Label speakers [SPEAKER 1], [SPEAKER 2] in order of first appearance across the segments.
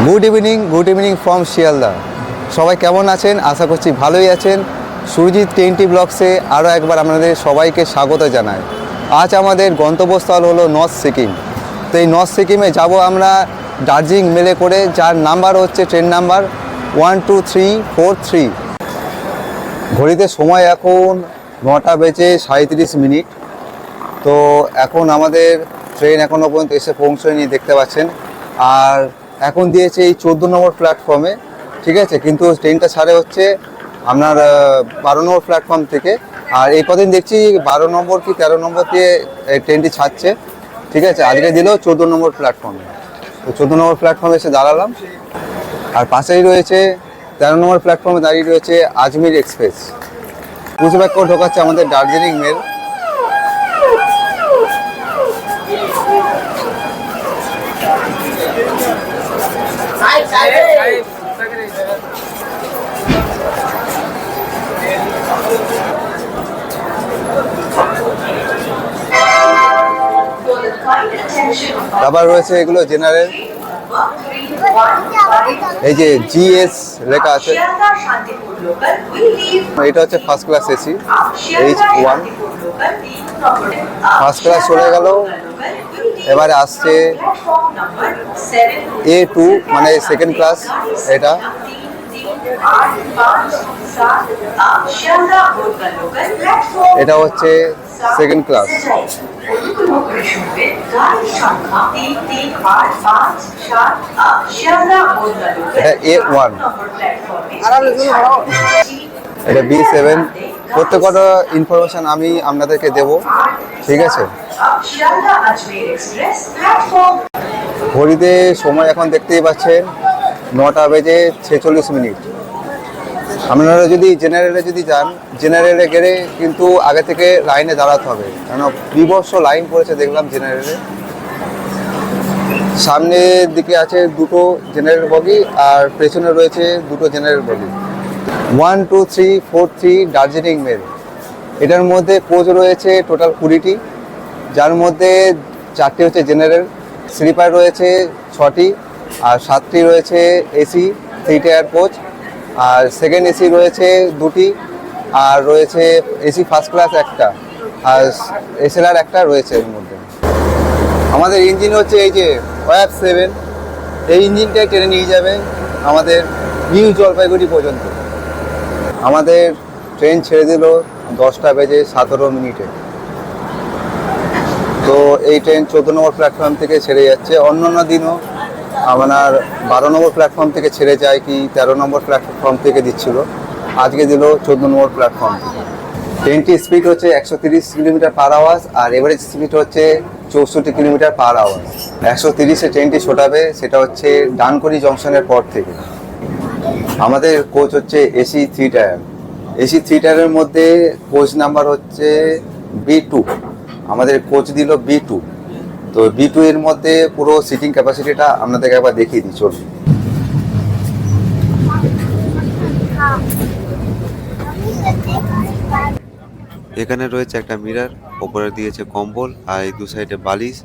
[SPEAKER 1] Good evening from Sealdah. সবাই কেমন আছেন? আশা করছি ভালোই আছেন। সুরজিৎ টেন্টি ব্লগসে আরও একবার আপনাদের সবাইকে স্বাগত জানাই। আজ আমাদের গন্তব্যস্থল হলো নর্থ সিকিম। তো এই নর্থ সিকিমে যাব আমরা দার্জিলিং মেলে করে, যার নাম্বার হচ্ছে ট্রেন নাম্বার 12343। ঘড়িতে সময় এখন 9টা বেজে 37 মিনিট। তো এখন আমাদের ট্রেন এখনও পর্যন্ত এসে পৌঁছয়নি, দেখতে পাচ্ছেন। আর এখন দিয়েছে এই 14 নম্বর প্ল্যাটফর্মে, ঠিক আছে, কিন্তু ট্রেনটা ছাড়ে হচ্ছে আপনার 12 নম্বর প্ল্যাটফর্ম থেকে। আর এই কদিন দেখছি 12 নম্বর কি 13 নম্বর দিয়ে ট্রেনটি ছাড়ছে, ঠিক আছে। আজকে দিল 14 নম্বর প্ল্যাটফর্মে। তো 14 নম্বর প্ল্যাটফর্মে এসে দাঁড়ালাম। আর পাশেই রয়েছে 13 নম্বর প্ল্যাটফর্মে দাঁড়িয়ে রয়েছে আজমির এক্সপ্রেস। পুশব্যাক করে ঢোকাচ্ছে আমাদের দার্জিলিং মেল। তারপর রয়েছে এগুলো জেনারেল, এই যে জিএস লেখা আছে, এটা হচ্ছে first class AC H1। First class চলে গেল, এবারে আসছে A2, মানে সেকেন্ড ক্লাস। এটা এটা হচ্ছে সেকেন্ড ক্লাস। এটা A1, এটা B7। প্রত্যেকটা ইনফরমেশন আমি আপনাদেরকে দেব, ঠিক আছে। ঘড়িতে সময় এখন দেখতেই পাচ্ছেন 9টা বেজে 46 মিনিট। আপনারা যদি জেনারেলে যান, জেনারেলে গেলে কিন্তু আগে থেকে লাইনে দাঁড়াতে হবে, কেন বিভৎস লাইন পড়েছে দেখলাম জেনারেলে। সামনের দিকে আছে দুটো জেনারেল বগি আর পেছনে রয়েছে দুটো জেনারেল বগি। 12343 দার্জিলিং মেল। এটার মধ্যে কোচ রয়েছে টোটাল 20টি, যার মধ্যে 4টি হচ্ছে জেনারেল, স্লিপার রয়েছে 6টি, আর 7টি রয়েছে এসি 3 টায়ার কোচ, আর সেকেন্ড এসি রয়েছে 2টি, আর রয়েছে এসি ফার্স্ট ক্লাস একটা, আর এসএলআর একটা রয়েছে এর মধ্যে। আমাদের ইঞ্জিন হচ্ছে এই যে ওয়াব 7। এই ইঞ্জিনটাই টেনে নিয়ে যাবে আমাদের নিউ জলপাইগুড়ি পর্যন্ত। আমাদের ট্রেন ছেড়ে দিল 10টা বেজে 17 মিনিটে। তো এই ট্রেন 14 নম্বর প্ল্যাটফর্ম থেকে ছেড়ে যাচ্ছে। অন্যান্য দিনও আপনার 12 নম্বর প্ল্যাটফর্ম থেকে ছেড়ে যায়, কি 13 নম্বর প্ল্যাটফর্ম থেকে দিচ্ছিল। আজকে দিল 14 নম্বর প্ল্যাটফর্ম থেকে। ট্রেনটির স্পিড হচ্ছে 130 কিলোমিটার পার আওয়ার, আর এভারেজ স্পিড হচ্ছে 64 কিলোমিটার পার আওয়ার। 130-এ ট্রেনটি ছোটাবে, সেটা হচ্ছে ডানকুনি জংশনের পর থেকে। আমাদের কোচ হচ্ছে এসি 3 টায়ার। এসি 3 টায়ারের মধ্যে কোচ নাম্বার হচ্ছে B2। আমাদের কোচ দিল B2। তো B2 এর মধ্যে পুরো সিটিং ক্যাপাসিটিটা আপনাদেরকে একবার দেখিয়ে দিই, চলুন।
[SPEAKER 2] এখানে রয়েছে একটা মিরর, ওপরে দিয়েছে কম্বল, আর এই দু সাইডে বালিশ,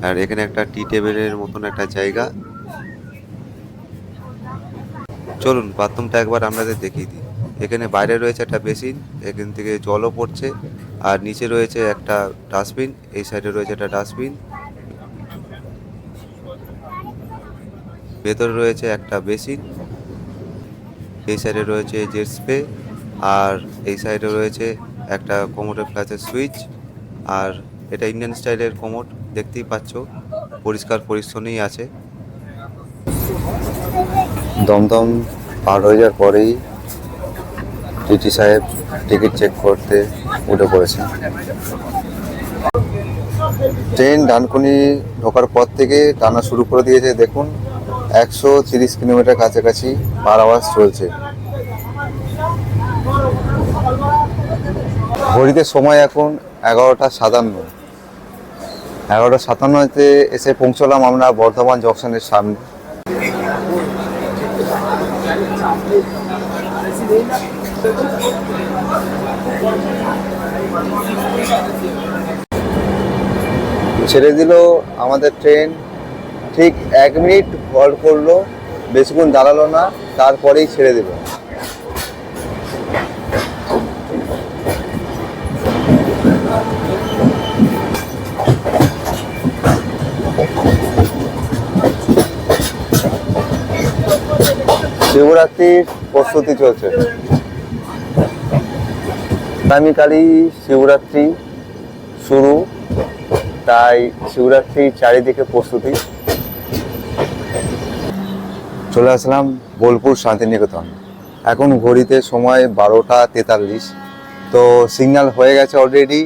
[SPEAKER 2] আর এখানে একটা টি টেবিলের মতন একটা জায়গা। চলুন বাথরুমটা একবার আপনাদের দেখিয়ে দিই। এখানে বাইরে রয়েছে একটা বেসিন, এখান থেকে জলও পড়ছে, আর নিচে রয়েছে একটা ডাস্টবিন, এই সাইডে রয়েছে একটা ডাস্টবিন, ভেতরে রয়েছে একটা বেসিন, এই সাইডে রয়েছে জেট স্প্রে, আর এই সাইডে রয়েছে একটা কোমোডের ফ্ল্যাশের সুইচ। আর এটা ইন্ডিয়ান স্টাইলের কোমোড, দেখতেই পাচ্ছ, পরিষ্কার পরিচ্ছন্নই আছে।
[SPEAKER 1] দমদম পার হয়ে যাওয়ার পরেই টিটি সাহেব টিকিট চেক করতে উঠে পড়েছেন। ট্রেন ডানকুনি ঢোকার পর থেকে টানা শুরু করে দিয়েছে। দেখুন 130 কিলোমিটার কাছাকাছি পার আওয়ার চলছে। ঘড়িতে সময় এখন 11টা 57। 11টা 57-তে এসে পৌঁছলাম আমরা বর্ধমান জংশনের সামনে। ছেড়ে দিল আমাদের ট্রেন। ঠিক 1 মিনিট হল্ট করলো, বেশিক্ষণ দাঁড়ালো না, তারপরেই ছেড়ে দেবে। শিবরাত্রির প্রস্তুতি চলছে, আগামীকালই শিবরাত্রি শুরু, তাই শিবরাত্রির চারিদিকে প্রস্তুতি। চলে আসলাম বোলপুর শান্তিনিকেতন। এখন ঘড়িতে সময় 12:43, তো সিগন্যাল হয়ে গেছে অলরেডি।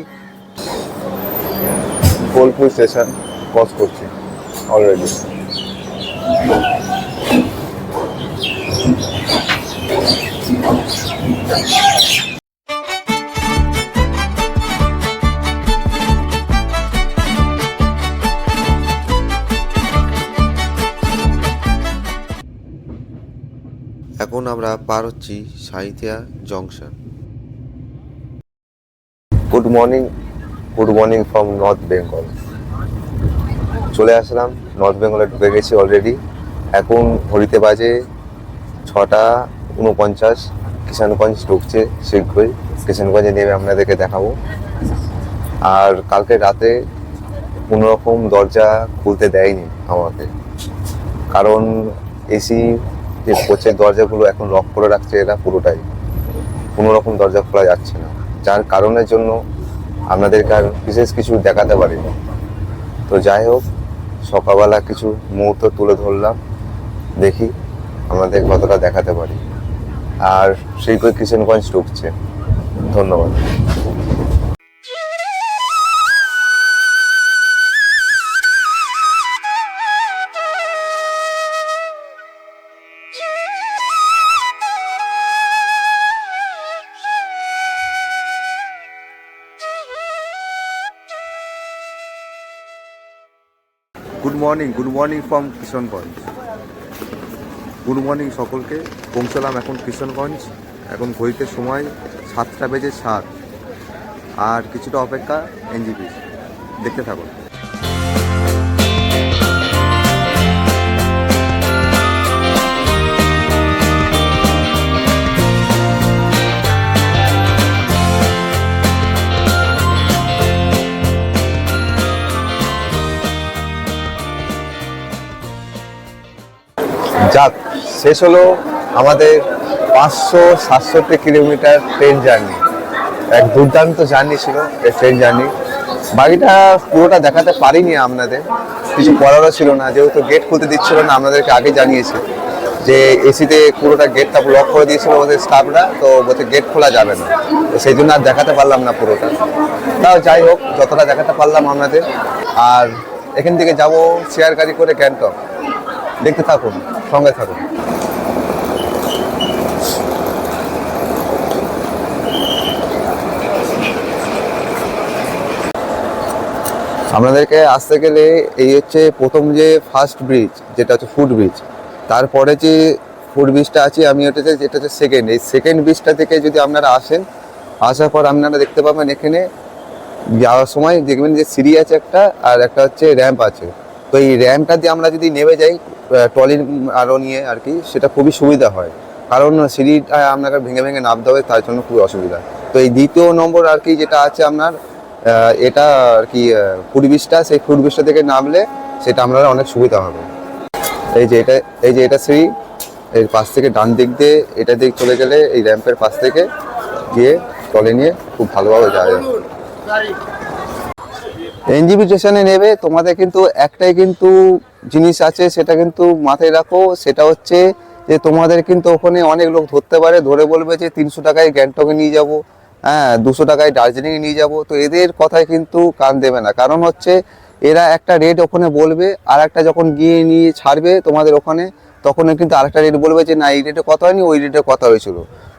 [SPEAKER 1] বোলপুর স্টেশন ক্রস করছি অলরেডি।
[SPEAKER 2] এখন আমরা পার হচ্ছি Sainthia junction.
[SPEAKER 1] Good morning from north Bengal. চলে আসলাম নর্থ বেঙ্গলে, ঢুকে গেছি অলরেডি। এখন ঘড়িতে বাজে 6:49। কিষানগঞ্জ ঢুকছে শীঘ্রই। কিষানগঞ্জে নেমে আপনাদেরকে দেখাবো। আর কালকে রাতে কোনোরকম দরজা খুলতে দেয়নি আমাকে, কারণ এসি যে কোচের দরজাগুলো এখন লক করে রাখছে এরা পুরোটাই, কোনোরকম দরজা খোলা যাচ্ছে না, যার কারণের জন্য আপনাদেরকে আর বিশেষ কিছু দেখাতে পারিনি। তো যাই হোক, সকালবেলা কিছু মুহূর্ত তুলে ধরলাম, দেখি আমাদের কতটা দেখাতে পারি। আর শীঘ্রই কিষানগঞ্জ ঢুকছে। ধন্যবাদ। Good morning from Kishanganj. Good morning সকলকে। পৌঁছলাম এখন কিষানগঞ্জ। এখন ঘড়িতে সময় 7:07, আর কিছুটা অপেক্ষা এনজিপি। দেখতে থাকুন। যাক, শেষ হলো আমাদের 567 কিলোমিটার ট্রেন জার্নি। এক দুর্দান্ত জার্নি ছিল এই ট্রেন জার্নি। বাকিটা পুরোটা দেখাতে পারিনি আপনাদের, কিছু করারও ছিল না, যেহেতু গেট খুলতে দিচ্ছিল না। আপনাদেরকে আগে জানিয়েছি যে এসিতে পুরোটা গেটটা লক করে দিয়েছিল ওদের স্টাফরা, তো বলতে গেট খোলা যাবে না, তো সেই জন্য আর দেখাতে পারলাম না পুরোটা। তাও যাই হোক, যতটা দেখাতে পারলাম আপনাদের। আর এখান থেকে যাব শেয়ার গাড়ি করে গ্যাংটক। দেখতে থাকুন, সঙ্গে থাকুন। আপনাদেরকে আসতে গেলে এই হচ্ছে প্রথম যে ফার্স্ট ব্রিজ, যেটা হচ্ছে ফুট ব্রিজ। তারপরে যে ফুট ব্রিজটা আছে আমি যেটা হচ্ছে সেকেন্ড। এই সেকেন্ড ব্রিজটা থেকে যদি আপনারা আসেন, আসার পর আপনারা দেখতে পাবেন এখানে যাওয়ার সময় দেখবেন যে সিঁড়ি আছে একটা, আর একটা হচ্ছে র্যাম্প আছে। তো এই র্যাম্পটা দিয়ে আমরা যদি নেমে যাই ট্রলি আরও নিয়ে আর কি, সেটা খুবই সুবিধা হয়, কারণ সিঁড়িটা আপনাকে ভেঙে ভেঙে নামতে হবে, তার জন্য খুবই অসুবিধা। তো এই দ্বিতীয় নম্বর আর কি যেটা আছে আপনার, এটা আর কি ফুট ব্রিজটা, সেই ফুট ব্রিজটা থেকে নামলে সেটা আপনারা অনেক সুবিধা হবে। এই যে এটা সিঁড়ি, এর পাশ থেকে ডান দিক দিয়ে এটা দিক চলে গেলে এই র্যাম্পের পাশ থেকে গিয়ে ট্রলি নিয়ে খুব ভালোভাবে যাওয়া যায়। এনজিপি স্টেশনে নেবে তোমাদের কিন্তু একটাই কিন্তু জিনিস আছে, সেটা কিন্তু মাথায় রাখো। সেটা হচ্ছে যে তোমাদের কিন্তু ওখানে অনেক লোক ধরতে পারে, ধরে বলবে যে 300 টাকায় গ্যাংটকে নিয়ে যাব, হ্যাঁ 200 টাকায় দার্জিলিংয়ে নিয়ে যাব। তো এদের কথায় কিন্তু কান দেবে না, কারণ হচ্ছে এরা একটা রেট ওখানে বলবে, আর একটা যখন গিয়ে নিয়ে ছাড়বে তোমাদের ওখানে, তখন কিন্তু আরেকটা রেট বলবে যে না এই রেটে কথা হয়নি, ওই রেটে কথা হয়েছিল।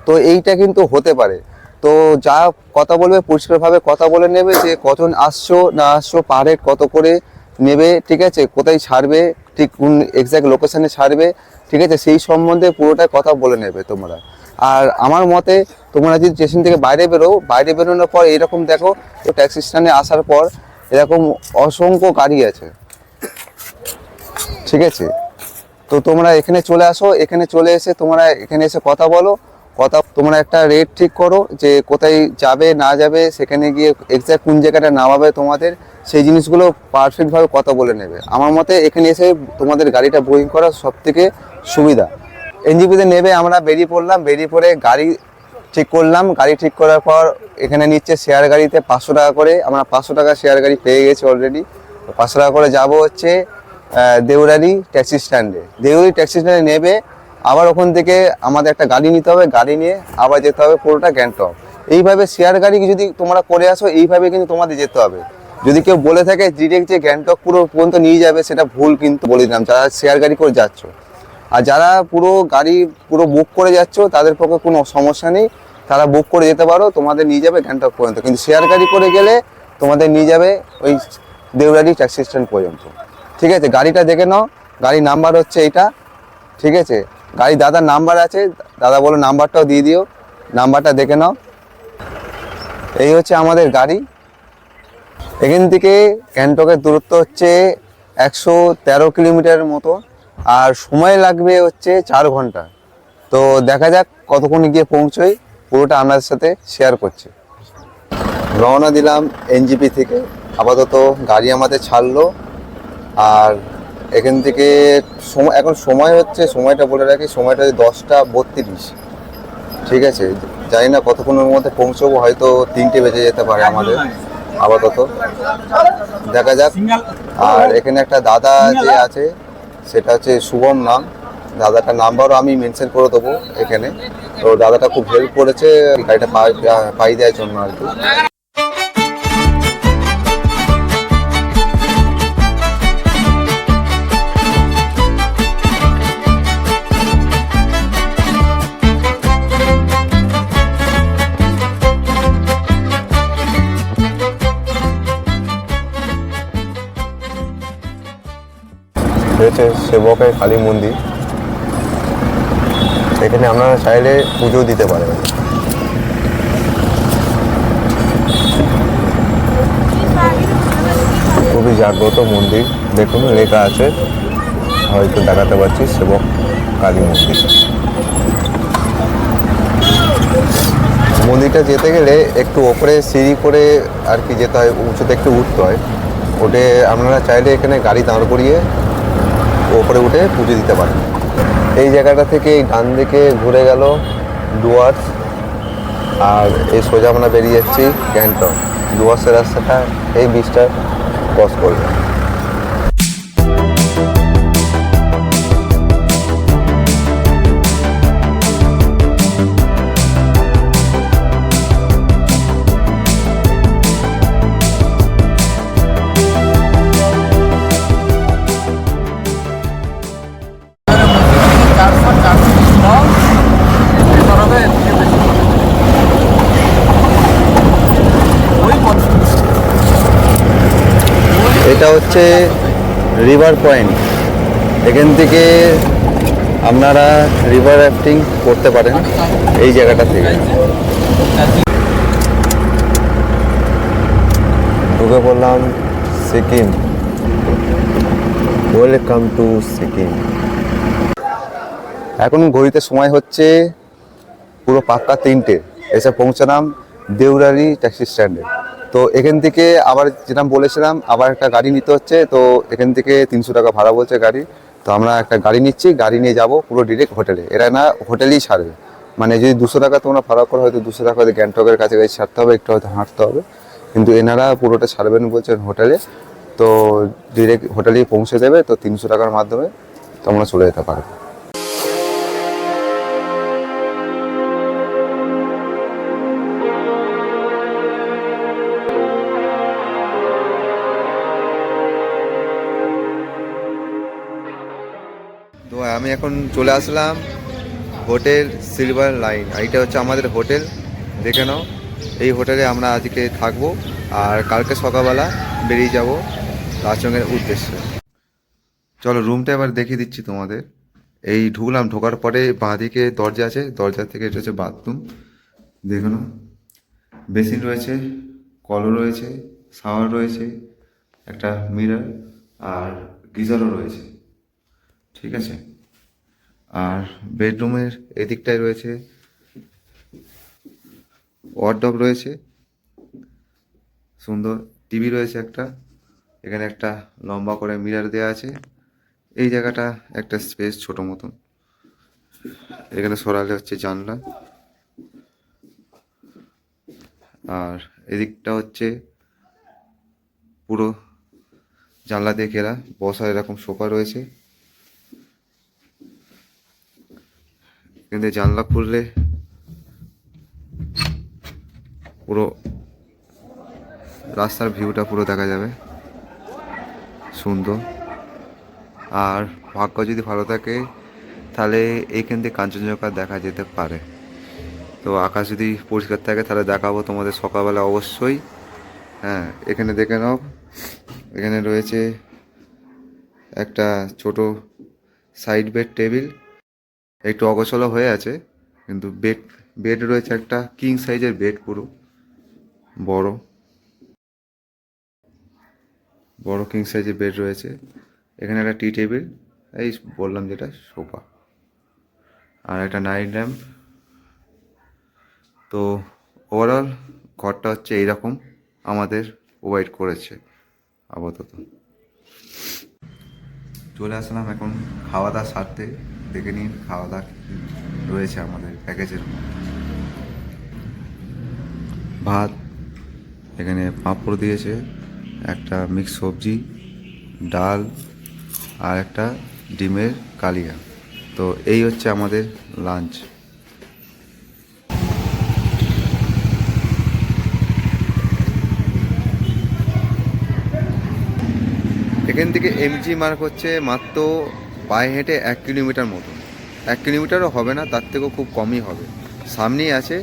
[SPEAKER 1] তো এইটা কিন্তু হতে পারে। তো যা কথা বলবে পরিষ্কারভাবে কথা বলে নেবে, যে কজন আসছো না আসছো, পার হেড কত করে নেবে, ঠিক আছে, কোথায় ছাড়বে, ঠিক কোন এক্স্যাক্ট লোকেশানে ছাড়বে, ঠিক আছে, সেই সম্বন্ধে পুরোটাই কথা বলে নেবে তোমরা। আর আমার মতে তোমরা যদি স্টেশন থেকে বাইরে বেরোনোর পর এরকম দেখো, তো ট্যাক্সি স্ট্যান্ডে আসার পর এরকম অসংখ্য গাড়ি আছে, ঠিক আছে। তো তোমরা এখানে চলে আসো, এখানে চলে এসে তোমরা এখানে এসে কথা বলো, তোমরা একটা রেট ঠিক করো যে কোথায় যাবে না যাবে, সেখানে গিয়ে এক্সাক্ট কোন জায়গাটা নামাবে তোমাদের, সেই জিনিসগুলো পারফেক্টভাবে কথা বলে নেবে। আমার মতে এখানে এসে তোমাদের গাড়িটা বুকিং করা সব থেকে সুবিধা। এনজিপিতে নেবে, আমরা বেরিয়ে পড়লাম, বেরিয়ে পড়ে গাড়ি ঠিক করলাম। গাড়ি ঠিক করার পর এখানে নিচ্ছে শেয়ার গাড়িতে 500 টাকা করে। আমরা 500 টাকা শেয়ার গাড়ি পেয়ে গেছি অলরেডি। 500 টাকা করে যাবো হচ্ছে দেউরালি ট্যাক্সি স্ট্যান্ডে। দেউরালি ট্যাক্সি স্ট্যান্ডে নেবে, আবার ওখান থেকে আমাদের একটা গাড়ি নিতে হবে, গাড়ি নিয়ে আবার যেতে হবে পুরোটা গ্যাংটক। এইভাবে শেয়ার গাড়ি যদি তোমরা করে আসো, এইভাবে কিন্তু তোমাদের যেতে হবে। যদি কেউ বলে থাকে ডিরেক্ট যে গ্যাংটক পুরো পর্যন্ত নিয়ে যাবে, সেটা ভুল কিন্তু বলে দিলাম, যারা শেয়ার গাড়ি করে যাচ্ছ। আর যারা পুরো গাড়ি পুরো বুক করে যাচ্ছ, তাদের পক্ষে কোনো সমস্যা নেই, তারা বুক করে যেতে পারো, তোমাদের নিয়ে যাবে গ্যাংটক পর্যন্ত। কিন্তু শেয়ার গাড়ি করে গেলে তোমাদের নিয়ে যাবে ওই দেউরালি ট্যাক্সি স্ট্যান্ড পর্যন্ত। ঠিক আছে, গাড়িটা দেখে নাও, গাড়ির নাম্বার হচ্ছে এইটা। ঠিক আছে, গাড়ি দাদার নাম্বার আছে, দাদা বলো নাম্বারটাও দিয়ে দিও, নাম্বারটা দেখে নাও। এই হচ্ছে আমাদের গাড়ি। এখান থেকে গ্যাংটকের দূরত্ব হচ্ছে 113 কিলোমিটারের মতো, আর সময় লাগবে হচ্ছে 4 ঘন্টা। তো দেখা যাক কতক্ষণ গিয়ে পৌঁছোই, পুরোটা আপনাদের সাথে শেয়ার করছি। রওনা দিলাম এনজিপি থেকে, আপাতত গাড়ি আমাদের ছাড়লো। আর এখান থেকে এখন সময় হচ্ছে, সময়টা বলে রাখি, সময়টা 10টা 32। ঠিক আছে, জানি না কতক্ষণের মধ্যে পৌঁছবো, হয়তো 3টে বেজে যেতে পারে আমাদের। আপাতত দেখা যাক। আর এখানে একটা দাদা যে আছে, সেটা হচ্ছে শুভম নাম, দাদাটার নাম্বারও আমি মেনশন করে দেবো এখানে। তো দাদাটা খুব হেল্প করেছে গাড়িটা পাই দেওয়ার জন্য আর কি। রয়েছে সেবকের কালী মন্দির, এখানে আপনারা চাইলে পুজো দিতে পারবেন। খুবই জাগ্রত মন্দির, দেখুন লেখা আছে, হয়তো দেখাতে পারছি, সেবক কালী মন্দির। মন্দিরটা যেতে গেলে একটু ওপরে সিঁড়ি করে আর কি যেতে হয়, উঁচুতে একটু উঠতে হয়। ওঠে আপনারা চাইলে এখানে গাড়ি দাঁড় করিয়ে ওপরে উঠে পুজো দিতে পারেন। এই জায়গাটা থেকে এই ডান দিকে ঘুরে গেল ডুয়ার্স, আর এই সোজা আমরা বেরিয়ে যাচ্ছি গ্যাংটক। ডুয়ার্সের রাস্তাটা এই ব্রিজটা ক্রস করবে। এটা হচ্ছে রিভার পয়েন্ট, এখান থেকে আপনারা রিভার রাফটিং করতে পারেন এই জায়গাটা থেকে। ঢুকে পড়লাম সিকিম। Welcome to Sikkim. এখন ঘড়িতে সময় হচ্ছে পুরো পাক্কা 3টে, এসে পৌঁছালাম দেউরালি ট্যাক্সি স্ট্যান্ডে। তো এখান থেকে আবার যেটা বলেছিলাম, আবার একটা গাড়ি নিতে হচ্ছে। তো এখান থেকে 300 টাকা ভাড়া বলছে গাড়ি। তো আমরা একটা গাড়ি নিচ্ছি, গাড়ি নিয়ে যাব পুরো ডিরেক্ট হোটেলে। এরা না হোটেলেই ছাড়বে, মানে যদি 200 টাকা তোমরা ভাড়া করো, হয়তো 200 টাকা হয়তো গ্যাংটকের কাছাকাছি ছাড়তে হবে, একটু হয়তো হাঁটতে হবে, কিন্তু এনারা পুরোটা ছাড়বেন বলছেন হোটেলে। তো ডিরেক্ট হোটেলেই পৌঁছে দেবে। তো 300 টাকার মাধ্যমে তোমরা চলে যেতে পারবে। তো আমি এখন চলে আসলাম হোটেল সিলভার লাইন, এইটা হচ্ছে আমাদের হোটেল, দেখে নাও। এই হোটেলে আমরা আজকে থাকবো, আর কালকে সকালবেলা বেরিয়ে যাব লাচংয়ের উদ্দেশ্যে। চলো রুমটা এবার দেখিয়ে দিচ্ছি তোমাদের। এই ঢুকলাম, ঢোকার পরে বাঁদিকে দরজা আছে, দরজা থেকে এটা হচ্ছে বাথরুম, দেখে নাও। বেসিন রয়েছে, কলও রয়েছে, শাওয়ার রয়েছে, একটা মিরর আর গিজারও রয়েছে। ঠিক আছে,
[SPEAKER 2] আর বেডরুমের এদিকটায় রয়েছে ওয়ার্ডরোব রয়েছে, সুন্দর টিভি রয়েছে একটা, এখানে একটা লম্বা করে মিরর দেওয়া আছে। এই জায়গাটা একটা স্পেস ছোট মতন, এখানে সরালে হচ্ছে জানলা। আর এদিকটা হচ্ছে পুরো জানলা দিয়ে ঘেরা, বসার এরকম সোফা রয়েছে। কিন্তু জানলা খুললে পুরো রাস্তার ভিউটা পুরো দেখা যাবে, সুন্দর। আর ভাগ্য যদি ভালো থাকে তাহলে এইখান থেকে কাঞ্চনজঙ্ঘা দেখা যেতে পারে। তো আকাশ যদি পরিষ্কার থাকে তাহলে দেখাবো তোমাদের সকালবেলা অবশ্যই। হ্যাঁ, এখানে দেখে নাও, এখানে রয়েছে একটা ছোট সাইড বেড টেবিল, একটু অগোছালো হয়ে আছে, কিন্তু বেড রয়েছে একটা কিং সাইজের বেড, পুরো বড় বড় কিং সাইজের বেড রয়েছে। এখানে একটা টি টেবিল, এই বললাম যেটা সোফা, আর একটা নাইট ল্যাম্প। তো ওভারঅল ঘরটা হচ্ছে এইরকম আমাদের প্রোভাইড করেছে আপাতত। চলে আসলাম এখন খাওয়া দাওয়া সারতে, দেখে নিন খাওয়া দাওয়া কী রয়েছে আমাদের প্যাকেজের মধ্যে। ভাত, এখানে পাঁপড় দিয়েছে, একটা মিক্স সবজি, ডাল, আর একটা ডিমের কালিয়া। তো এই হচ্ছে আমাদের লাঞ্চ। এখান থেকে এমজি মার্ক হচ্ছে মাত্র পায়ে হেঁটে 1 কিলোমিটার মতন, 1 কিলোমিটারও হবে না, তার থেকেও খুব কমই হবে। সামনেই আছে,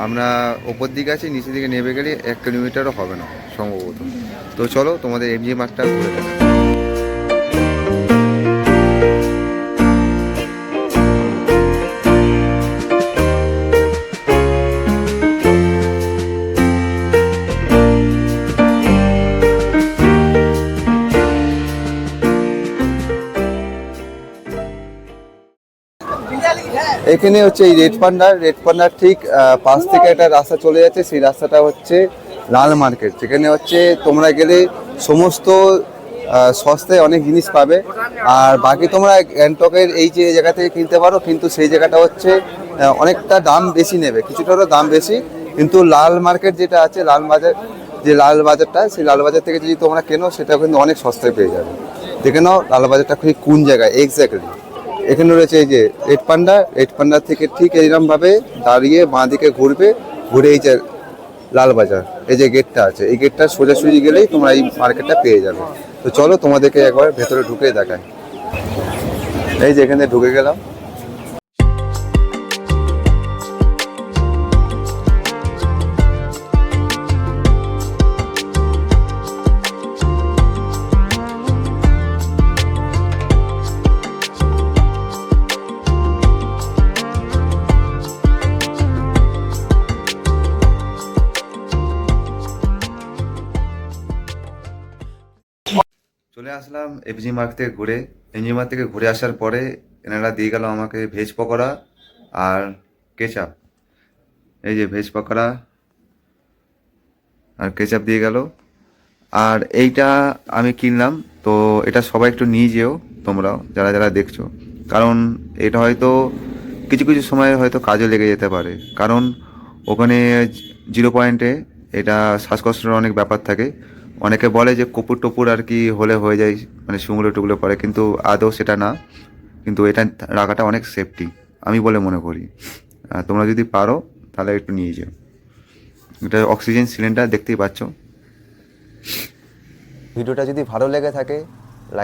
[SPEAKER 2] আমরা ওপর দিকে আছি, নিচের দিকে নেমে গেলে 1 কিলোমিটারও হবে না সম্ভবত। তো চলো তোমাদের এমজি মার্কটা ঘুরে দেখা।
[SPEAKER 1] এখানে হচ্ছে এই রেড পান্ডার ঠিক পাশ থেকে একটা রাস্তা চলে যাচ্ছে, সেই রাস্তাটা হচ্ছে লাল মার্কেট, যেখানে হচ্ছে তোমরা গেলে সমস্ত সস্তায় অনেক জিনিস পাবে। আর বাকি তোমরা গ্যাংটকের এই যে জায়গা থেকে কিনতে পারো, কিন্তু সেই জায়গাটা হচ্ছে অনেকটা দাম বেশি নেবে, কিছুটা হলেও দাম বেশি। কিন্তু লাল মার্কেট যেটা আছে, লাল বাজার, যে লাল বাজারটা, সেই লাল বাজার থেকে যদি তোমরা কেনো সেটা কিন্তু অনেক সস্তায় পেয়ে যাবে। দেখে নাও লাল বাজারটা ঠিক কোন জায়গায় এক্স্যাক্টলি। এখানে রয়েছে এই যে রেড পান্ডা থেকে ঠিক এইরকমভাবে দাঁড়িয়ে বাঁ দিকে ঘুরবে, ঘুরে এই যে লাল বাজার, এই যে গেটটা আছে, এই গেটটা সোজাসুজি গেলেই তোমরা এই মার্কেটটা পেয়ে যাবে। তো চলো তোমাদেরকে একবার ভেতরে ঢুকে দেখাই। এই যে এখানে ঢুকে গেলাম।
[SPEAKER 2] চলে আসলাম এমজি মার্ক থেকে ঘুরে। এমজি মার্ক থেকে ঘুরে আসার পরে এনারা দিয়ে গেল আমাকে ভেজ পকোড়া আর কেচাপ। এই যে ভেজ পকোড়া আর কেচাপ দিয়ে গেল। আর এইটা আমি কিনলাম, তো এটা সবাই একটু নিয়ে যেও তোমরাও, যারা যারা দেখছো, কারণ এটা হয়তো কিছু কিছু সময় হয়তো কাজে লেগে যেতে পারে। কারণ ওখানে 0 পয়েন্টে এটা শ্বাসকষ্টের অনেক ব্যাপার থাকে। অনেকে বলে যে কপুর টপুর আর কি হলে হয়ে যায়, মানে শুঙুলো টুগুলো পড়ে, কিন্তু আদৌ সেটা না। কিন্তু এটা রাখাটা অনেক সেফটি আমি বলে মনে করি। তোমরা যদি পারো তাহলে একটু নিয়ে যাও। এটা অক্সিজেন সিলিন্ডার, দেখতেই পাচ্ছ।
[SPEAKER 1] ভিডিওটা যদি ভালো লেগে থাকে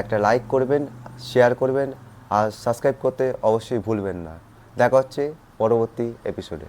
[SPEAKER 1] একটা লাইক করবেন, শেয়ার করবেন, আর সাবস্ক্রাইব করতে অবশ্যই ভুলবেন না। দেখা হচ্ছে পরবর্তী এপিসোডে।